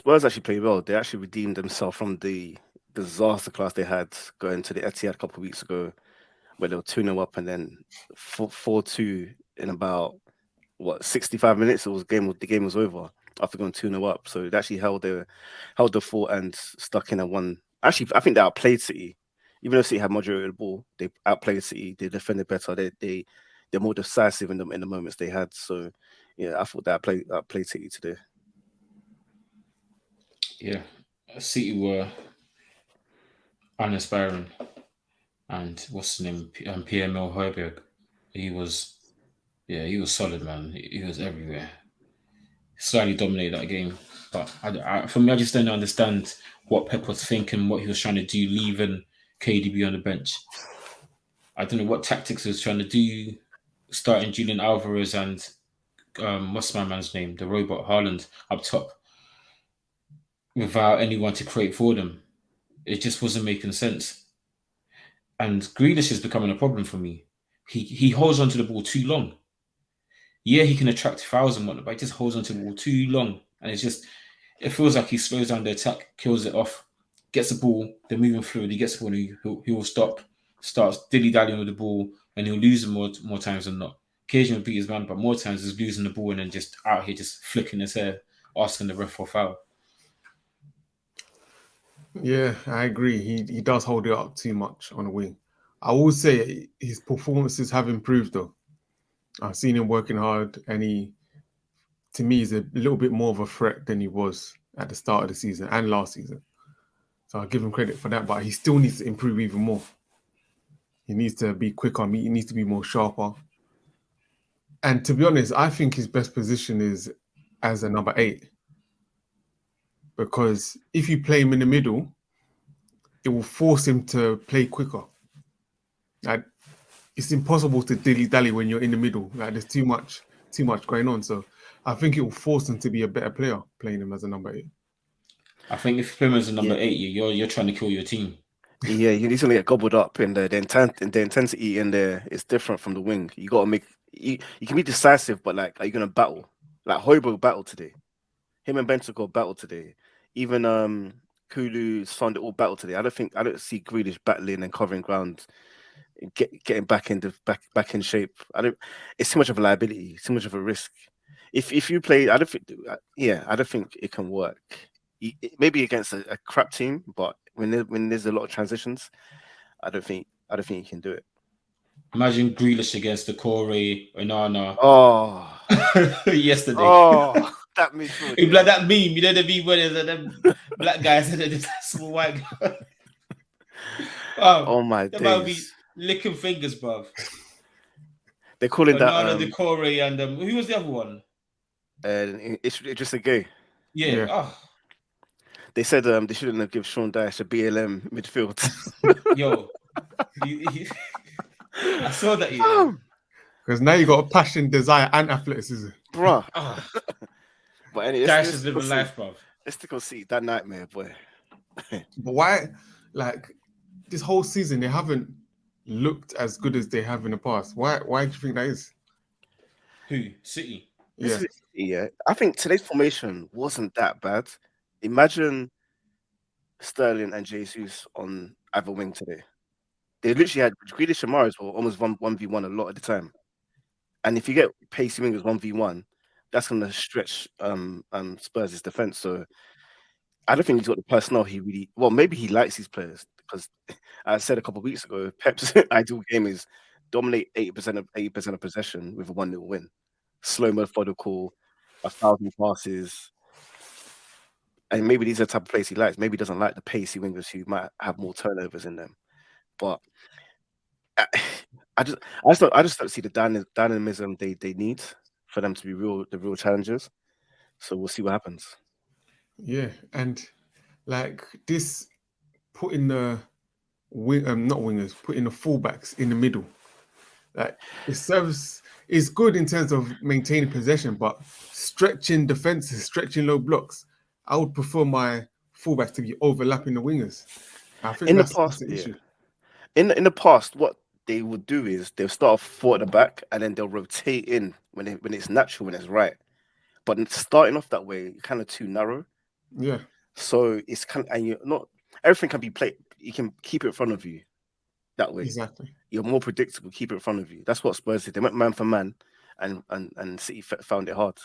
Spurs actually played well. They actually redeemed themselves from the disaster class they had going to the Etihad a couple of weeks ago, where they were 2-0 up and then 4-2 in about 65 minutes. The game was over after going 2-0 up. So they actually held the fort and stuck in a one. Actually, I think they outplayed City. Even though City had majority of the ball, they outplayed City. They defended better. They're more decisive in the moments they had. So yeah, I thought that outplayed City today. Yeah, City were uninspiring, and what's the name? PML Højbjerg. He was, yeah, he was solid, man. He was everywhere. Slightly dominated that game, but for me, I just don't understand what Pep was thinking, what he was trying to do, leaving KDB on the bench. I don't know what tactics he was trying to do, starting Julian Alvarez and what's my man's name, the robot Haaland up top without anyone to create for them. It just wasn't making sense. And Grealish is becoming a problem for me. He holds onto the ball too long. Yeah, he can attract fouls and whatnot, but he just holds onto the ball too long. And it feels like he slows down the attack, kills it off, gets the ball, they're moving fluid, he gets the ball, he will stop, starts dilly dallying with the ball, and he'll lose it more times than not. Occasionally beat his man, but more times he's losing the ball and then just out here just flicking his hair, asking the ref for foul. Yeah, I agree. He does hold it up too much on the wing. I will say his performances have improved though. I've seen him working hard, and he, to me, is a little bit more of a threat than he was at the start of the season and last season. So I'll give him credit for that, but he still needs to improve even more. He needs to be quicker. He needs to be more sharper. And to be honest, I think his best position is as a number 8, because if you play him in the middle, it will force him to play quicker. Like, it's impossible to dilly dally when you're in the middle. Like, there's too much going on. So I think it will force him to be a better player playing him as a number 8. I think if you put him as a number Yeah, 8, you're trying to kill your team. yeah, you need to get gobbled up, and the intensity in there is different from the wing. You got to make you can be decisive, but like, are you gonna battle? Like Hoiberg battled today. Him and Bentancur battled today. Even Kulu, Son, they all battled today. I don't see Grealish battling and covering ground, and getting back in shape. I don't. It's too much of a liability. Too much of a risk. If you play, I don't think. Yeah, I don't think it can work. Maybe against a crap team, but when there's a lot of transitions, I don't think you can do it. Imagine Grealish against the Corey Onana Oh, yesterday. oh, that midfield, It's like yeah. that meme, you know the meme where there's them black guys and then there's that small white guy. Oh my That might be days. licking fingers, bruv. They're calling that Onana, the Corey, and who was the other one? it's just a gay. Yeah. Yeah. Oh, They said they shouldn't have given Sean Dyche a BLM midfield. yo, he, I saw that. Yeah. Oh, Because now you got a passion, desire, and athleticism. bruh. Oh, But anyway, Dash is living life, bruv. let's stick on see that nightmare, boy. But why, like, this whole season, they haven't looked as good as they have in the past? Why do you think that is? Who? City. This Yeah. is yeah. I think today's formation wasn't that bad. Imagine Sterling and Jesus on either wing today. They literally had Grealish and Mahrez were almost one v one a lot of the time. And if you get pacey wingers 1v1, that's gonna stretch Spurs' defense. So I don't think he's got the personnel he really well, maybe he likes these players because I said a couple of weeks ago, Pep's ideal game is dominate 80% of possession with a 1-0 win. Slow methodical, 1,000 passes. And maybe these are the type of players he likes. Maybe he doesn't like the pacey wingers who might have more turnovers in them. But I, I just don't see the dynamism they need for them to be the real challengers. So we'll see what happens. Yeah. And like this, putting the wing, not wingers, putting the fullbacks in the middle. Like, it serves is good in terms of maintaining possession, but stretching defenses, stretching low blocks. I would prefer my fullbacks to be overlapping the wingers. I think In the that's past, the yeah. issue. In the past, what they would do is they'll start off four at the back and then they'll rotate in when it's natural, when it's right. But starting off that way, you're kind of too narrow. Yeah, So it's kind of, and you're not everything can be played. You can keep it in front of you that way. exactly. You're more predictable. Keep it in front of you. That's what Spurs did. They went man for man, and City found it hard.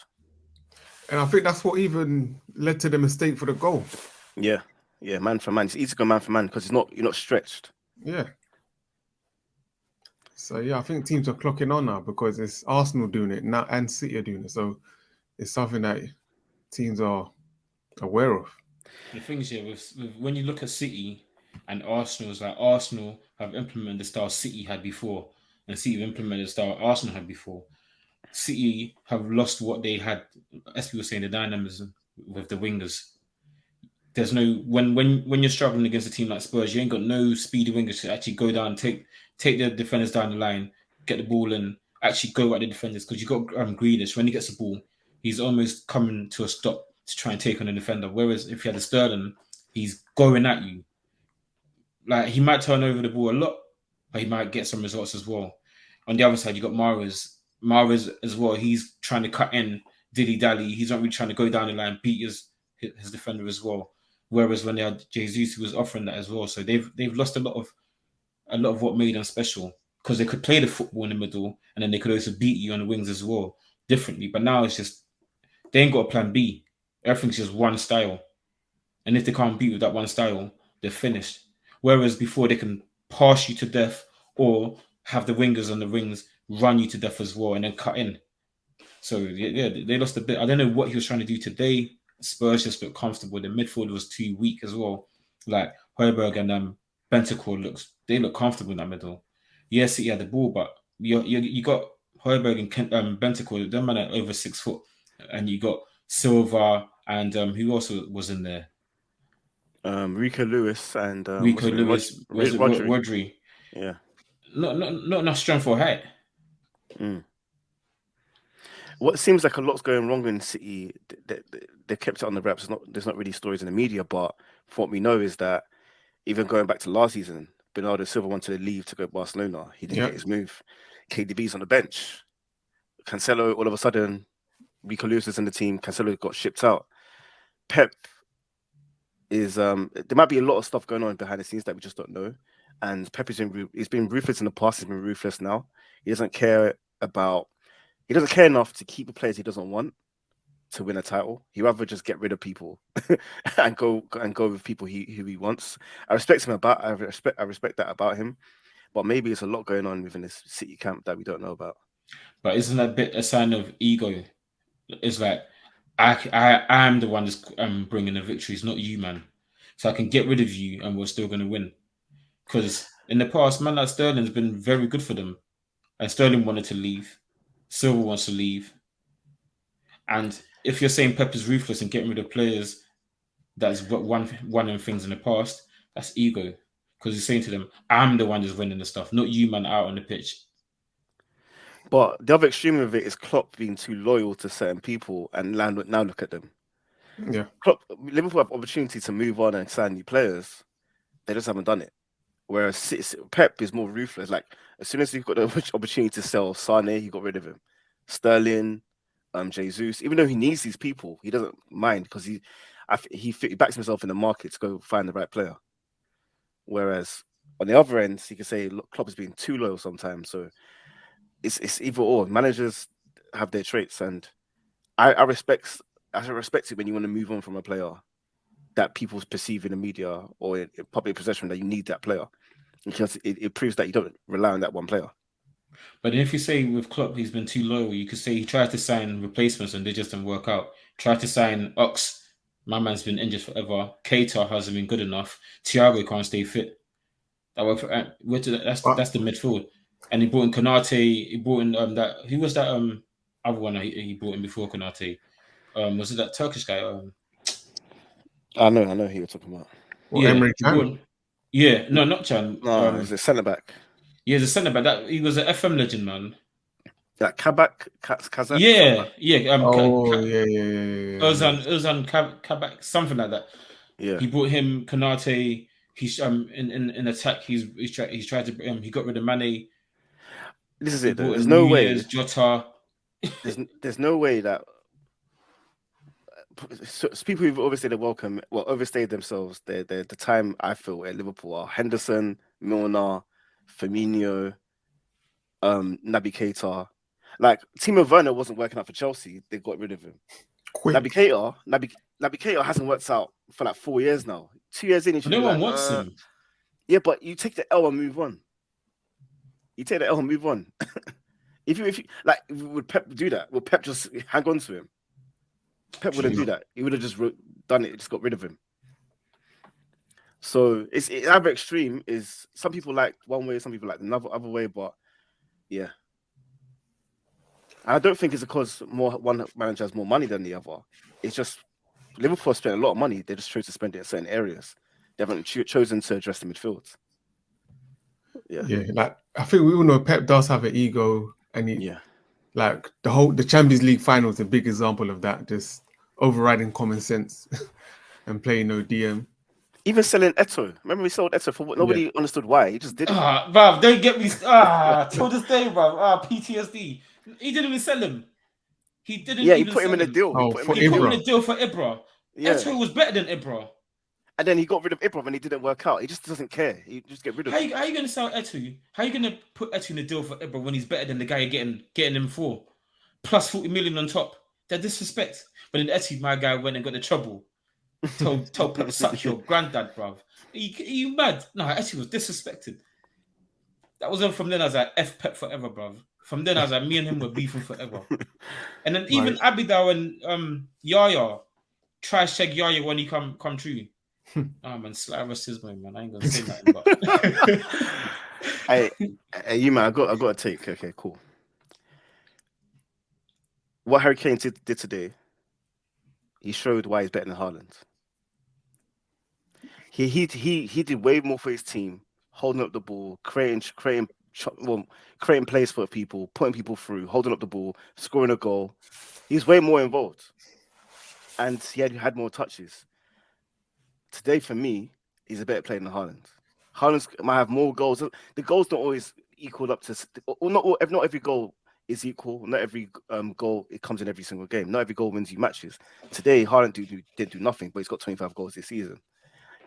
And I think that's what even led to the mistake for the goal. Yeah, yeah, man for man. It's easy to go man for man because you're not stretched. Yeah. So yeah, I think teams are clocking on now because it's Arsenal doing it now and City are doing it. So it's something that teams are aware of. The thing is, yeah, when you look at City and Arsenal, it's like Arsenal have implemented the style City had before, and City have implemented the style Arsenal had before. City have lost what they had, as people were saying, the dynamism with the wingers. There's no when you're struggling against a team like Spurs, you ain't got no speedy wingers to actually go down, take the defenders down the line, get the ball, and actually go at the defenders. Because you got Grealish, when he gets the ball, he's almost coming to a stop to try and take on the defender. Whereas if you had a Sterling, he's going at you. Like he might turn over the ball a lot, but he might get some results as well. On the other side, you got Mahrez. Mahrez as well. He's trying to cut in dilly dally. He's not really trying to go down the line, beat his defender as well. Whereas when they had Jesus, who was offering that as well. So they've lost a lot of what made them special because they could play the football in the middle and then they could also beat you on the wings as well differently. But now it's just they ain't got a plan B. Everything's just one style. And if they can't beat with that one style, they're finished. Whereas before they can pass you to death or have the wingers on the wings run you to death as well and then cut in. So yeah, they lost a bit. I don't know what he was trying to do today. Spurs just looked comfortable. The midfield was too weak as well. Like Højbjerg and Bentancur they look comfortable in that middle. Yes, he had the ball, but you got Højbjerg and Bentancur. Them man are over 6 foot, and you got Silva and who also was in there? Rico Lewis and Rico Lewis, was it Rodri. Rodri? Yeah. Not enough strength or height. Mm. What seems like a lot's going wrong in City, they kept it on the wraps. There's not really stories in the media, but from what we know is that even going back to last season, Bernardo Silva wanted to leave to go to Barcelona. He didn't Yeah. get his move. KDB's on the bench. Cancelo, all of a sudden, Rico Lewis is in the team. Cancelo got shipped out. Pep is there might be a lot of stuff going on behind the scenes that we just don't know. And Pep he's been ruthless in the past. He's been ruthless now. He doesn't care enough to keep the players he doesn't want to win a title. He rather just get rid of people and go with people who he wants. I respect that about him, but maybe there's a lot going on within this City camp that we don't know about. But isn't that bit a sign of ego? It's like I am the one that's bringing the victories, not you, man. So I can get rid of you, and we're still going to win. Because in the past, man like Sterling's been very good for them, and Sterling wanted to leave. Silva wants to leave, and if you're saying Pep is ruthless and getting rid of players that's one of things in the past, that's ego. Because he's saying to them, "I'm the one that's winning the stuff, not you, man, out on the pitch." But the other extreme of it is Klopp being too loyal to certain people, and now look at them. Yeah. Liverpool have opportunity to move on and sign new players. They just haven't done it. Whereas Pep is more ruthless. Like as soon as he got the opportunity to sell Sane, he got rid of him. Sterling, Jesus. Even though he needs these people, he doesn't mind because he backs himself in the market to go find the right player. Whereas on the other end, you can say look, Klopp is being too loyal sometimes. So it's either or. Managers have their traits, and I respect it when you want to move on from a player that people perceive in the media or in public perception that you need that player because it proves that you don't rely on that one player. But if you say with Klopp he's been too loyal, you could say he tried to sign replacements and they just didn't work out. Tried to sign Ox, my man's been injured forever. Keita hasn't been good enough. Thiago can't stay fit. That's the midfield. And he brought in Konate. He brought in that who was that other one he brought in before Konate? Was it that Turkish guy? I know who you're talking about. Well, Emery Can. No, not Chan. No, he's a centre back. Yeah, the centre back. That he was an FM legend, man. Like Kazak. Yeah. Yeah. Ozan Kabak, something like that. Yeah. He brought him Konate. He's in attack. He's tried to he got rid of Mane. This is it. There's no way. Jota. There's no way that people who've overstayed their welcome, well, overstayed themselves. The time I feel at Liverpool are Henderson, Milner, Firmino, Naby Keita. Like Timo Werner wasn't working out for Chelsea. They got rid of him. Quick. Naby Keita hasn't worked out for like 4 years now. 2 years in, you should No be one like, wants him. yeah, but you take the L and move on. You take the L and move on. if you like, would Pep do that? Would Pep just hang on to him? Pep wouldn't do that. He would have just done it. Just got rid of him. So it's either extreme. Is some people like one way, some people like another other way. But yeah, I don't think it's because one manager has more money than the other. It's just Liverpool spent a lot of money. They just chose to spend it in certain areas. They haven't chosen to address the midfield. Yeah, like I think we all know Pep does have an ego, and he Yeah. like the Champions League final is a big example of that. Just overriding common sense and playing no DM. Even selling Eto. Remember we sold Eto for what nobody understood why. He just did it. Bruv, don't get me. Till this day, bruv. PTSD. He didn't even sell him. He didn't Yeah, he even put him sell in a him. deal. Oh, He for put him He in a put him deal. in a deal for Ibra. Yeah. Eto was better than Ibra. And then he got rid of Ibra and he didn't work out. He just doesn't care. He just get rid of How him. you going to sell Eto? How you going to put Eto in a deal for Ibra when he's better than the guy you're getting him for? Plus 40 million on top. That disrespect. But then Eto, my guy, went and got the trouble. Told Pep, suck your granddad, bruv. Are you mad? No, Eto was disrespected. That was from then I was like, F Pep forever, bruv. From then I was like, me and him were beefing forever. And then even Abidal and Yaya try shag Yaya when he come true. Oh man, slight racism, man. I ain't gonna say nothing, but Hey, you man, I got a take. Okay, cool. What Harry Kane did today, he showed why he's better than Haaland. He did way more for his team, holding up the ball, creating plays for people, putting people through, holding up the ball, scoring a goal. He's way more involved, and he had more touches. Today, for me, he's a better player than Haaland. Haaland might have more goals. The goals don't always equal up to. Not every goal is equal. Not every goal it comes in every single game. Not every goal wins you matches. Today, Haaland didn't do nothing, but he's got 25 goals this season.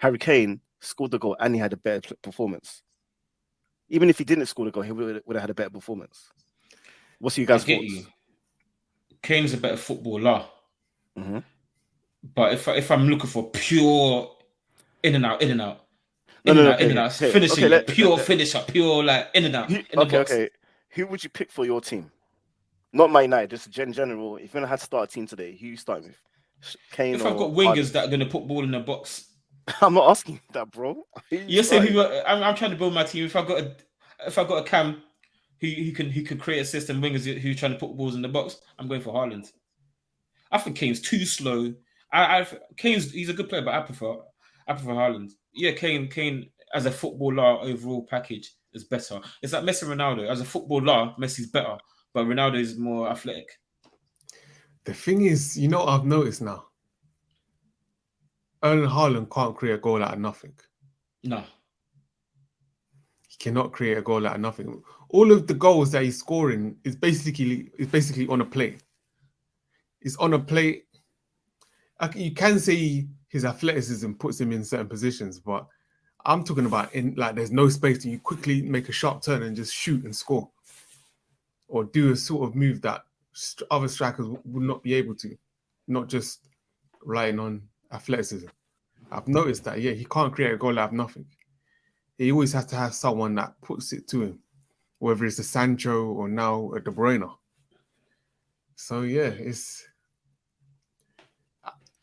Harry Kane scored the goal and he had a better performance. Even if he didn't score the goal, he would have had a better performance. What's your guys' thoughts? you. Kane's a better footballer. Mm-hmm. But if I'm looking for pure in and out, finishing, pure finisher, pure like in and out, in the box. Okay. Who would you pick for your team? Not Man United, just in general. If you're gonna have to start a team today, who you start with? Kane if or I've got wingers Haaland? that are gonna put ball in the box. I'm not asking that, bro. You're saying who? I'm trying to build my team. If I got a Cam who can create a system, wingers who's trying to put balls in the box, I'm going for Haaland. I think Kane's too slow. He's a good player, but I prefer Haaland. Yeah, Kane as a footballer overall package is better. It's like Messi, Ronaldo as a footballer. Messi's better, but Ronaldo is more athletic. The thing is, I've noticed now. Erling Haaland can't create a goal out of nothing. No, he cannot create a goal out of nothing. All of the goals that he's scoring is basically on a plate. It's on a plate. You can say his athleticism puts him in certain positions, but I'm talking about there's no space and you quickly make a sharp turn and just shoot and score, or do a sort of move that other strikers would not be able to, not just relying on athleticism. I've noticed that, he can't create a goal out of nothing. He always has to have someone that puts it to him, whether it's a Sancho or now a De Bruyne. So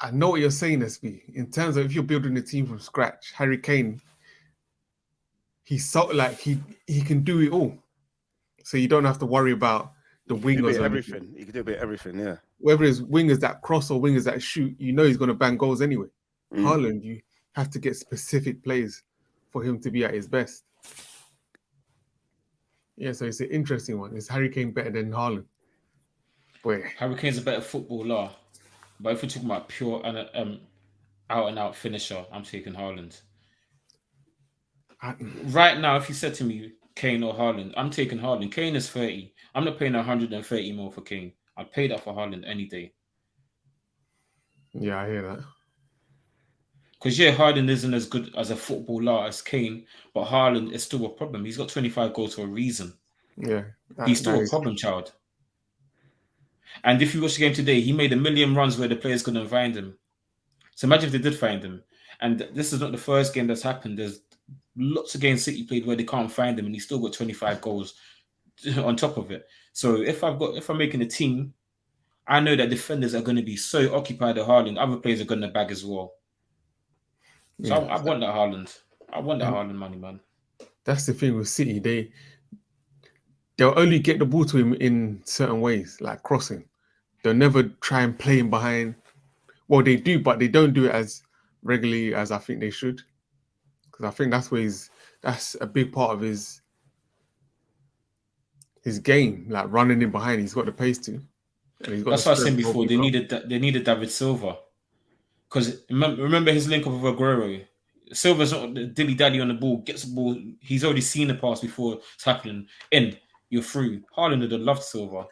I know what you're saying, SB. In terms of if you're building a team from scratch, Harry Kane, he's so he can do it all. So you don't have to worry about the wingers. Everything. He can do a bit of everything, yeah. Whether it's wingers that cross or wingers that shoot, he's going to bang goals anyway. Haaland, you have to get specific plays for him to be at his best. Yeah, so it's an interesting one. Is Harry Kane better than Haaland? Harry Kane's a better footballer, but if we're talking about pure and out and out finisher, I'm taking Haaland. Right now, if you said to me Kane or Haaland, I'm taking Haaland. Kane is 30. I'm not paying 130 more for Kane. I'd pay that for Haaland any day. I think the thing is, you know, I've noticed now. Erling Haaland can't create a goal out of nothing. He cannot create a goal out of nothing. Yeah, I hear that. Because Haaland isn't as good as a footballer as Kane, but Haaland is still a problem. He's got 25 goals for a reason. Yeah, He's that still a is. problem child. And if you watch the game today, he made a million runs where the players couldn't find him. So imagine if they did find him. And this is not the first game that's happened. There's lots of games City played where they can't find him, and he's still got 25 goals on top of it. So if I'm making a team, I know that defenders are going to be so occupied at Haaland, other players are going to bag as well. So Yeah, I want that Haaland. I want that and Haaland money, man. that's the thing with City. They'll only get the ball to him in certain ways, like crossing. They'll never try and play him behind. Well, they do, but they don't do it as regularly as I think they should. Because I think that's a big part of his game, like running in behind. He's got the pace to, and he's got the That's what I was saying strength to hold before. They people up. needed David Silva. Because remember his link up with Aguero. Silva's not the dilly dally on the ball, gets the ball. He's already seen the pass before it's happening. You're through. Haaland would have loved Silva.